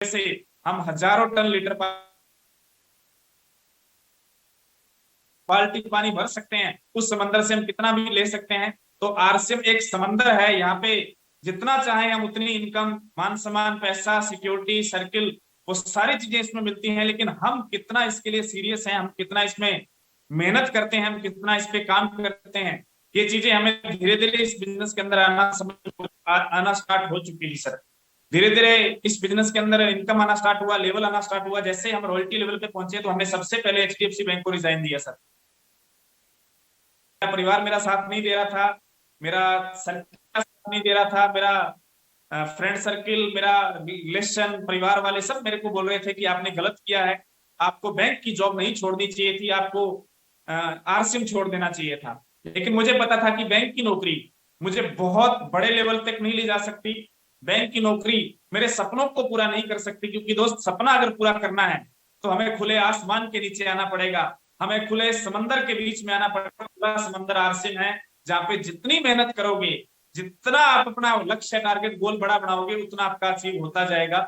से हम हजारों टन लीटर बाल्टी पानी भर सकते हैं, उस समंदर से हम कितना भी ले सकते हैं। तो आरसीएम एक समंदर है, यहाँ पे जितना चाहे हम उतनी इनकम, मान सम्मान, पैसा, सिक्योरिटी, सर्किल, वो सारी चीजें इसमें मिलती हैं। लेकिन हम कितना इसके लिए सीरियस हैं, हम कितना इसमें मेहनत करते हैं, हम कितना इस पे काम करते हैं, ये चीजें हमें धीरे धीरे इस बिजनेस के अंदर आना स्टार्ट हो चुकी है सर। धीरे धीरे इस बिजनेस के अंदर इनकम आना स्टार्ट हुआ, लेवल आना स्टार्ट हुआ। जैसे हम रॉयल्टी लेवल पे पहुंचे तो हमने सबसे पहले एचडीएफसी बैंक को रिजाइन दिया सर। परिवार मेरा साथ नहीं दे रहा था, मेरा सर्कल साथ नहीं दे रहा था, मेरा फ्रेंड सर्किल, मेरा रिलेशन, परिवार वाले सब मेरे को बोल रहे थे कि आपने गलत किया है, आपको बैंक की जॉब नहीं छोड़नी चाहिए थी, आपको आरसीएम छोड़ देना चाहिए था। लेकिन मुझे पता था कि बैंक की नौकरी मुझे बहुत बड़े लेवल तक नहीं ले जा सकती, बैंक की नौकरी मेरे सपनों को पूरा नहीं कर सकती। क्योंकि दोस्त, सपना अगर पूरा करना है तो हमें खुले आसमान के नीचे आना पड़ेगा, हमें खुले समंदर के बीच में आना पड़ेगा। खुला समंदर आरसीएम है, जहाँ पे जितनी मेहनत करोगे, जितना आप अपना लक्ष्य, टारगेट, गोल बड़ा बनाओगे, उतना आपका अचीव होता जाएगा।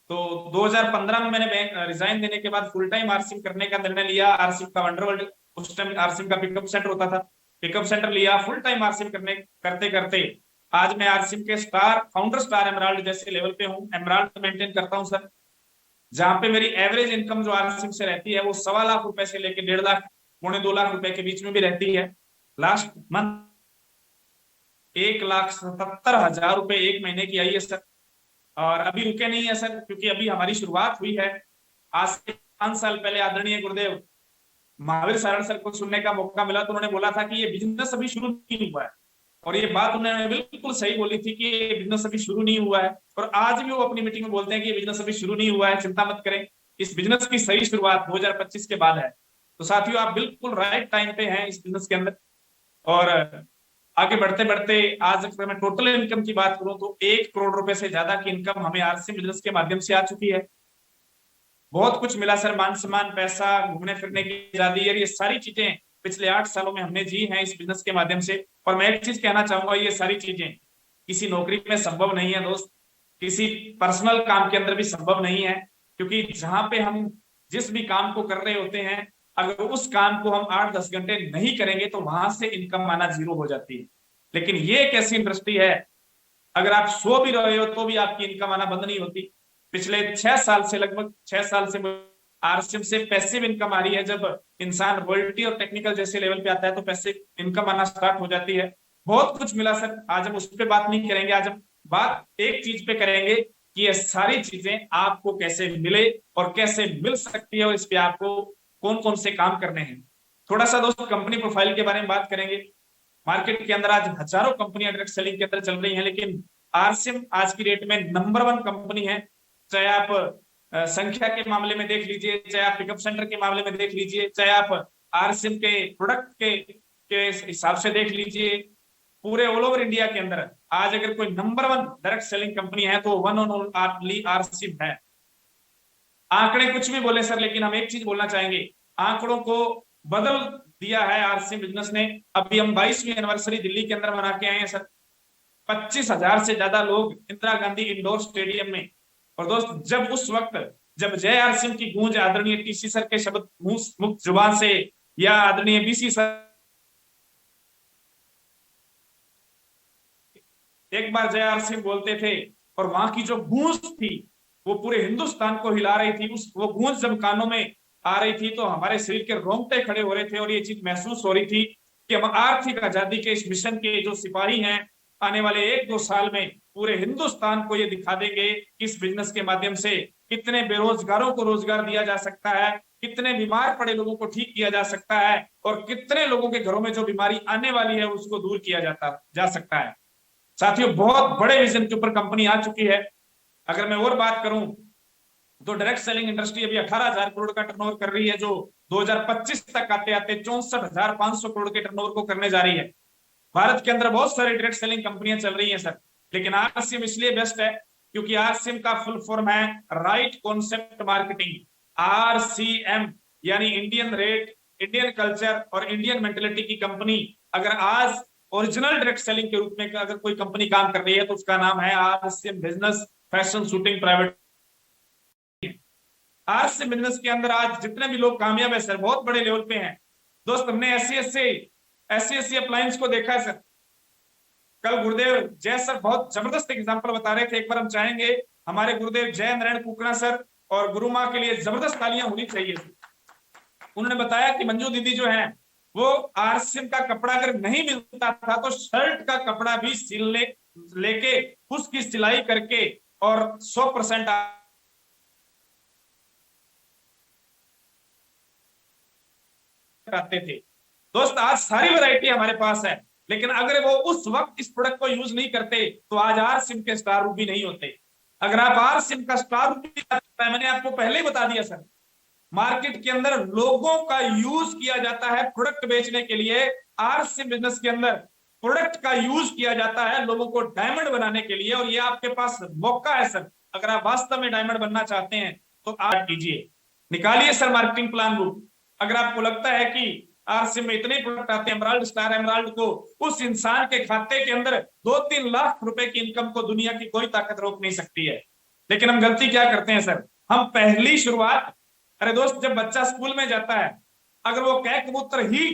तो 2015 में मैंने बैंक रिजाइन देने के बाद फुल टाइम आरसीएम करने का निर्णय लिया। आरसीएम का वंडरवर्ल्ड, उस टाइम आरसीएम का पिकअप सेंटर होता था, पिकअप सेंटर लिया, फुल टाइम आरसीएम करने करते करते आज मैं आरसीएम के स्टार, फाउंडर स्टार एमराल्ड जैसे लेवल पे हूँ। एमराल्ड मेंटेन करता हूँ सर, जहां पे मेरी एवरेज इनकम जो आरसीएम से रहती है वो 1.25 लाख से लेकर 1.5 लाख, 2.5 लाख के बीच में भी रहती है। लास्ट मंथ 1,77,000 एक महीने की आई है सर। और अभी रुके नहीं है सर, क्योंकि अभी हमारी शुरुआत हुई है। आज से 5 साल पहले आदरणीय गुरुदेव महावीर सारण सर को सुनने का मौका मिला, तो उन्होंने बोला था कि ये बिजनेस अभी शुरू नहीं हुआ है। और ये बात उन्होंने बिल्कुल सही बोली थी कि ये बिजनेस अभी शुरू नहीं हुआ है। और आज भी वो अपनी मीटिंग में बोलते हैं कि ये बिजनेस अभी शुरू नहीं हुआ है, चिंता मत करें, इस बिजनेस की सही शुरुआत 2025 के बाद है। तो साथियों, आप बिल्कुल राइट टाइम पे हैं इस बिजनेस के अंदर। और आगे बढ़ते बढ़ते आज अगर मैं टोटल इनकम की बात करूं तो 1 करोड़ रुपए से ज्यादा की इनकम हमें आरसीएम बिजनेस के माध्यम से आ चुकी है। बहुत कुछ मिला सर, मान सम्मान, पैसा, घूमने फिरने की आजादी, ये सारी चीजें पिछले 8 सालों में हमने जी हैं इस बिजनेस के माध्यम से। और मैं एक चीज कहना चाहूंगा, ये सारी चीजें किसी नौकरी में संभव नहीं है दोस्त, किसी पर्सनल काम के अंदर भी संभव नहीं है। क्योंकि जहां पे हम जिस भी काम को कर रहे होते हैं, अगर उस काम को हम 8-10 घंटे नहीं करेंगे तो वहां से इनकम आना जीरो हो जाती है। लेकिन ये एक ऐसी इंडस्ट्री है, अगर आप सो भी रहे हो तो भी आपकी इनकम आना बंद नहीं होती। पिछले 6 साल से, लगभग 6 साल से आरसीएम से पैसिव इनकम आ रही है। जब इंसान रॉयल्टी और टेक्निकल जैसे लेवल पे आता है तो पैसिव इनकम आना स्टार्ट हो जाती है। बहुत कुछ मिला सर, आज हम उस पर बात नहीं करेंगे, आज हम बात एक चीज पे करेंगे कि ये सारी चीजें आपको कैसे मिले और कैसे मिल सकती है, और इस पे आपको कौन कौन से काम करने हैं। थोड़ा सा दोस्त कंपनी प्रोफाइल के बारे में बात करेंगे। मार्केट के अंदर आज हजारों कंपनियां डायरेक्ट सेलिंग के अंदर चल रही हैं, लेकिन आरसीएम आज की डेट में नंबर 1 कंपनी है। चाहे आप संख्या के मामले में देख लीजिए, चाहे आप पिकअप सेंटर के मामले में देख लीजिए, चाहे आप आरसीएम के प्रोडक्ट के हिसाब से देख लीजिए, पूरे ऑल ओवर इंडिया के अंदर आज अगर कोई नंबर 1 डायरेक्ट सेलिंग कंपनी है तो वन ऑन ओनली आरसीएम है। आंकड़े कुछ भी बोले सर, लेकिन हम एक चीज बोलना चाहेंगे, आंकड़ों को बदल दिया है आरसीएम बिजनेस ने। अभी हम 22वीं एनिवर्सरी दिल्ली के अंदर मना के आए हैं सर, 25,000 से ज्यादा लोग इंदिरा गांधी इंडोर स्टेडियम में। और दोस्त, जब उस वक्त जब जय आरसीएम की गूंज आदरणीय टीसी सर के शब्द मुक्त जुबान से, या आदरणीय बीसी सर एक बार जय आरसीएम बोलते थे और वहां की जो गूंज थी वो पूरे हिंदुस्तान को हिला रही थी, उस वो गूंज जब कानों में आ रही थी तो हमारे शरीर के रोंगटे खड़े हो रहे थे। और ये चीज महसूस हो रही थी कि हम आर्थिक आजादी के इस मिशन के जो सिपाही हैं, आने वाले 1-2 साल में पूरे हिंदुस्तान को ये दिखा देंगे कि इस बिजनेस के माध्यम से कितने बेरोजगारों को रोजगार दिया जा सकता है, कितने बीमार पड़े लोगों को ठीक किया जा सकता है, और कितने लोगों के घरों में जो बीमारी आने वाली है उसको दूर किया जा सकता है। साथियों, बहुत बड़े विजन के ऊपर कंपनी आ चुकी है। अगर मैं और बात करूं तो डायरेक्ट सेलिंग इंडस्ट्री अभी 18,000 करोड़ का टर्नओवर कर रही है, जो 2025 तक आते आते 64,500 करोड़ के टर्नओवर को करने जा रही है। भारत के अंदर बहुत सारी डायरेक्ट सेलिंग कंपनियां चल रही हैं सर, लेकिन आरसीएम इसलिए बेस्ट है क्योंकि आरसीएम का फुल फॉर्म है राइट कॉन्सेप्ट मार्केटिंग। आरसीएम यानी इंडियन रेट, इंडियन कल्चर और इंडियन मेंटेलिटी की कंपनी। अगर आज ओरिजिनल डायरेक्ट सेलिंग के रूप में अगर कोई कंपनी काम कर रही है तो उसका नाम है RCM business fashion shooting private RC business के अंदर आज जितने भी लोग कामयाब है सर, बहुत बड़े लेवल पे हैं। दोस्त हमने एस सी अप्लायंस को देखा है सर। कल गुरुदेव जय सर बहुत जबरदस्त एग्जांपल बता रहे थे। एक बार हम चाहेंगे हमारे गुरुदेव जय नारायण कुकड़ा सर और गुरु माँ के लिए जबरदस्त तालियां होनी चाहिए। उन्होंने बताया कि मंजू दीदी जो है वो आरसीएम का कपड़ा अगर नहीं मिलता था तो शर्ट का कपड़ा भी सिलने लेके उसकी सिलाई करके और 100% आते थे। दोस्त आज सारी वैरायटी हमारे पास है, लेकिन अगर वो उस वक्त इस प्रोडक्ट को यूज नहीं करते तो आज आर सिम के स्टार रूबी नहीं होते। अगर आप आर सिम का स्टार रूबी, मैंने आपको पहले ही बता दिया सर, मार्केट के अंदर लोगों का यूज किया जाता है प्रोडक्ट बेचने के लिए। आर सिम बिजनेस के अंदर प्रोडक्ट का यूज किया जाता है लोगों को डायमंड बनाने के लिए, और ये आपके पास मौका है सर। अगर आप वास्तव में डायमंड बनना चाहते हैं तो आप कीजिए, निकालिए सर मार्केटिंग प्लान बुक। अगर आपको लगता है कि आरसीएम में इतने प्रोडक्ट आते हैं, एमराल्ड स्टार एमराल्ड को उस इंसान के खाते के अंदर 2-3 लाख रुपए की इनकम को दुनिया की कोई ताकत रोक नहीं सकती है। लेकिन हम गलती क्या करते हैं सर, हम पहली शुरुआत, अरे दोस्त जब बच्चा स्कूल में जाता है अगर वो कै कबूतर ही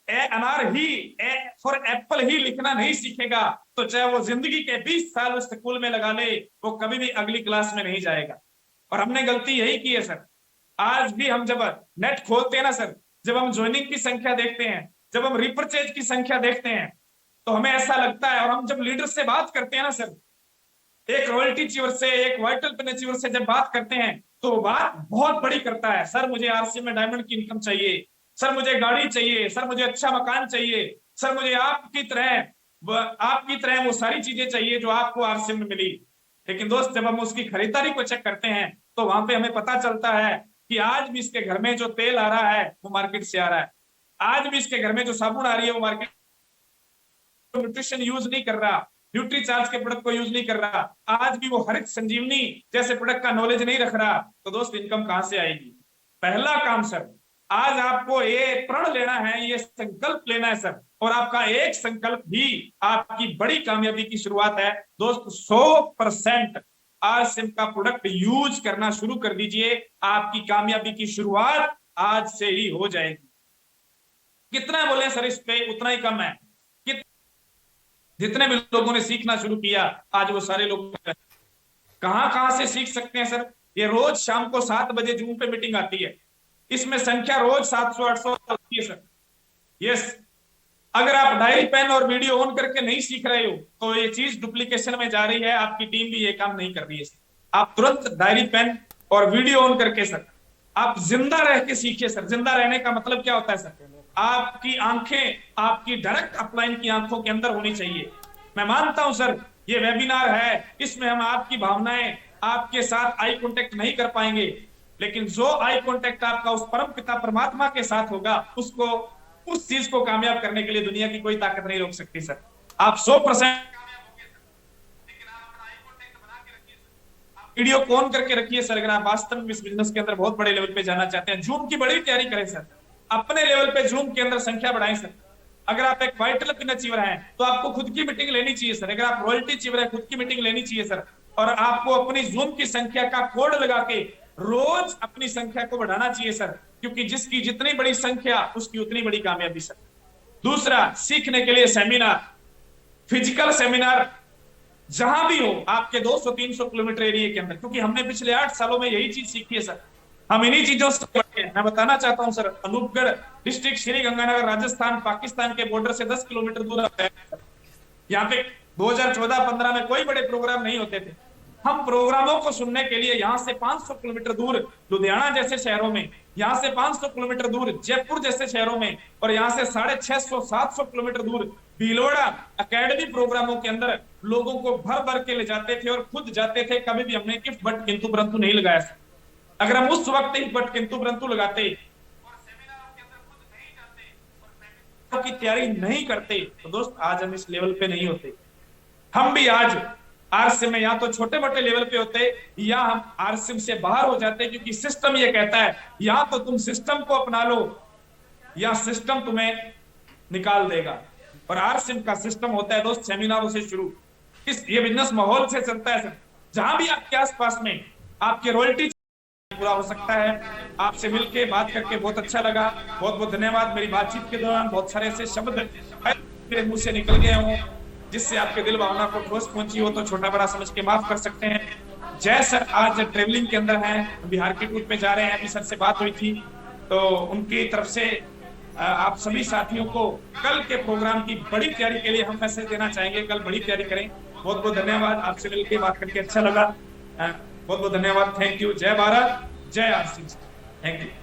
ए अनार ही ए फॉर एप्पल ही लिखना नहीं सीखेगा तो चाहे वो जिंदगी के 20 साल उस स्कूल में लगा ले, वो कभी भी अगली क्लास में नहीं जाएगा। और हमने गलती यही की है सर। आज भी हम जब नेट खोलते हैं ना सर, जब हम ज्वाइनिंग की संख्या देखते हैं, जब हम रिपर्चेज की संख्या देखते हैं, तो हमें ऐसा लगता है, और हम जब लीडर से बात करते हैं ना सर, एक रॉयल्टी चीवर से, एक वाइटल पेन चीवर से जब बात करते हैं तो बात बहुत बड़ी करता है। सर मुझे आरसीएम में डायमंड की इनकम चाहिए, सर मुझे गाड़ी चाहिए, सर मुझे अच्छा मकान चाहिए, सर मुझे आपकी तरह वो सारी चीजें चाहिए जो आपको आरसीएम में मिली। लेकिन दोस्त जब हम उसकी खरीदारी को चेक करते हैं तो वहां पे हमें पता चलता है कि आज भी इसके घर में जो तेल आ रहा है वो मार्केट से आ रहा है, आज भी इसके घर में जो साबुन आ रही है वो मार्केट, न्यूट्रिशन यूज नहीं कर रहा, न्यूट्री चार्ज के प्रोडक्ट को यूज नहीं कर रहा, आज भी वो हरित संजीवनी जैसे प्रोडक्ट का नॉलेज नहीं रख रहा, तो दोस्त इनकम कहां से आएगी। पहला काम सर, आज आपको ये प्रण लेना है, ये संकल्प लेना है सर, और आपका एक संकल्प भी आपकी बड़ी कामयाबी की शुरुआत है। दोस्त 100% आरसीएम का प्रोडक्ट यूज करना शुरू कर दीजिए, आपकी कामयाबी की शुरुआत आज से ही हो जाएगी। कितना बोले सर इस पे, उतना ही कम है। जितने भी लोगों ने सीखना शुरू किया आज वो सारे लोग कहां से सीख सकते हैं सर। ये रोज शाम को 7 बजे जूम पे मीटिंग आती है, इसमें संख्या रोज 700-800 आती है सर। यस, अगर आप डायरी पेन और वीडियो ऑन करके नहीं सीख रहे हो तो ये चीज डुप्लीकेशन में जा रही है, आपकी टीम भी ये काम नहीं कर रही है। आप तुरंत डायरी पेन और वीडियो ऑन करके सर आप जिंदा रह के सीखिए सर। जिंदा रहने का मतलब क्या होता है सर, आपकी आंखें आपकी डायरेक्ट अपलाइन की आंखों के अंदर होनी चाहिए। मैं मानता हूं सर ये वेबिनार है, इसमें हम आपकी भावनाएं आपके साथ आई कांटेक्ट नहीं कर पाएंगे, लेकिन जो आई कांटेक्ट आपका उस परम पिता परमात्मा के साथ होगा उसको, उस चीज को कामयाब करने के लिए दुनिया की कोई ताकत नहीं रोक सकती सर। आप 100% वीडियो कॉन करके रखिए सर। अगर आप वास्तव में इस बिजनेस के अंदर बहुत बड़े लेवल पे जाना चाहते हैं, जूम की बड़ी तैयारी करें सर, अपने लेवल पे जूम के अंदर संख्या बढ़ाएं सर। अगर आप एक वाइटल पिन अचीवर हैं तो आपको खुद की मीटिंग लेनी चाहिए सर। अगर आप रॉयल्टी अचीवर हैं खुद की मीटिंग लेनी चाहिए सर, और आपको अपनी जूम की संख्या का कोड लगा के रोज अपनी संख्या को बढ़ाना चाहिए सर, क्योंकि जिसकी जितनी बड़ी संख्या उसकी उतनी बड़ी कामयाबी सर। दूसरा, सीखने के लिए सेमिनार, फिजिकल सेमिनार जहां भी हो आपके 200-300 किलोमीटर एरिया के अंदर, क्योंकि हमने पिछले 8 सालों में यही चीज सीखी है सर। हम इन्हीं चीजों से बढ़े हैं। मैं बताना चाहता हूं सर, अनूपगढ़ डिस्ट्रिक्ट श्री गंगानगर राजस्थान पाकिस्तान के बॉर्डर से 10 किलोमीटर दूर है। यहाँ पे 2014-15 में कोई बड़े प्रोग्राम नहीं होते थे। हम प्रोग्रामों को सुनने के लिए यहाँ से 500 किलोमीटर दूर लुधियाना जैसे शहरों में, यहाँ से 500 किलोमीटर दूर जयपुर जैसे शहरों में, और यहाँ से 650-700 किलोमीटर दूर भीलवाड़ा एकेडमी प्रोग्रामों के अंदर लोगों को भर भर के ले जाते थे और खुद जाते थे। कभी भी हमने किफ बट किंतु परंतु नहीं लगाया। अगर हम उस वक्त ही बट किंतु परंतु लगाते और सेमिनार के अंदर खुद नहीं जाते और की तैयारी नहीं करते तो दोस्त आज हम इस लेवल पे नहीं होते। हम भी आज आरसीएम में या तो छोटे मोटे लेवल पे होते या हम आरसीएम से बाहर हो जाते, क्योंकि सिस्टम ये कहता है या तो तुम सिस्टम को अपना लो या सिस्टम तुम्हें निकाल देगा। और आरसीएम का सिस्टम होता है दोस्त सेमिनारों से शुरू, ये बिजनेस माहौल से चलता है सर। जहां भी आपके आसपास में आपके रॉयल्टी पूरा हो सकता है। आपसे मिलके बात करके बहुत अच्छा लगा, बहुत बहुत धन्यवाद। मेरी बातचीत के दौरान बहुत सारे ऐसे शब्द मेरे मुंह से निकल गए हों जिससे आपके दिल भावना को ठोस पहुंची हो तो छोटा बड़ा समझ के माफ कर सकते हैं। जय सर आज ट्रेवलिंग के अंदर हैं, बिहार के टूर पे जा रहे हैं, अभी सर से बात हुई थी तो उनकी तरफ से आप सभी साथियों को कल के प्रोग्राम की बड़ी तैयारी के लिए हम मैसेज देना चाहेंगे, कल बड़ी तैयारी करें। बहुत बहुत धन्यवाद, आपसे मिलकर बात करके अच्छा लगा। बहुत बहुत धन्यवाद, थैंक यू। जय भारत, जय आरसी, थैंक यू।